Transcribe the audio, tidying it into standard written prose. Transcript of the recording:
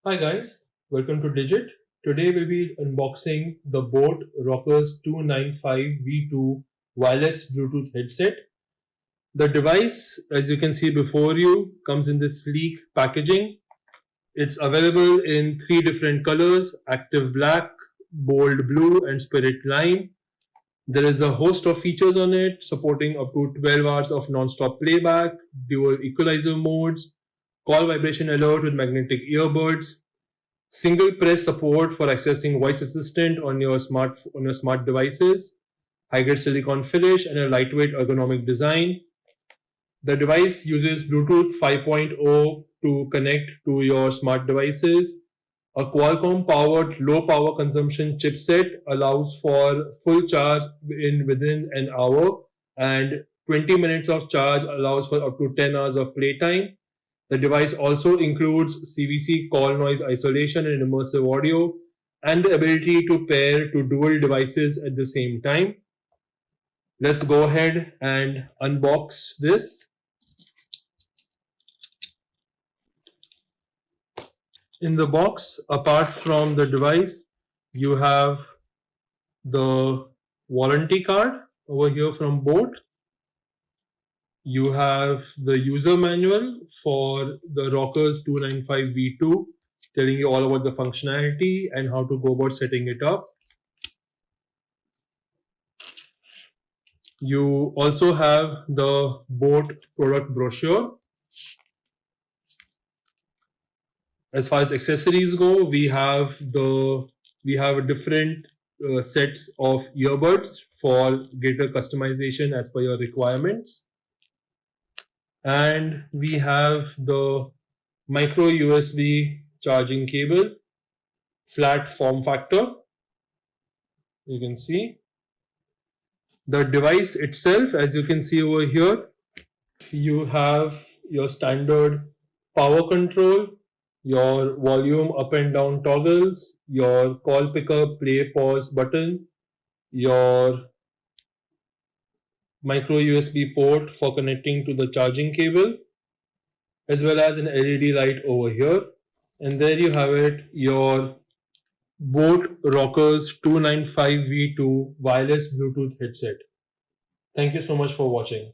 Hi guys, welcome to Digit. Today we'll be unboxing the BoAt Rockerz 295V2 wireless Bluetooth headset. The device, as you can see before you, comes in this sleek packaging. It's available in three different colors: active black, bold blue, and spirit lime. There is a host of features on it, supporting up to 12 hours of non-stop playback, dual equalizer modes, call vibration alert with magnetic earbuds, single press support for accessing voice assistant on your smart devices, high-grade silicone finish, and a lightweight ergonomic design. The device uses Bluetooth 5.0 to connect to your smart devices. A Qualcomm powered low power consumption chipset allows for full charge within an hour, and 20 minutes of charge allows for up to 10 hours of playtime. The device also includes CVC call noise isolation and immersive audio, and the ability to pair to dual devices at the same time. Let's go ahead and unbox this. In the box, apart from the device, you have the warranty card over here from BoAt. You have the user manual for the Rockerz 295V2, telling you all about the functionality and how to go about setting it up. You also have the BoAt product brochure. As far as accessories go, we have different sets of earbuds for greater customization as per your requirements. And we have the micro USB charging cable, flat form factor. You can see the device itself, as you can see over here. You have your standard power control, your volume up and down toggles, your call pickup, play, pause button, your micro USB port for connecting to the charging cable, as well as an LED light over here. And there you have it, your BoAt Rockerz 295V2 wireless Bluetooth headset. Thank you so much for watching.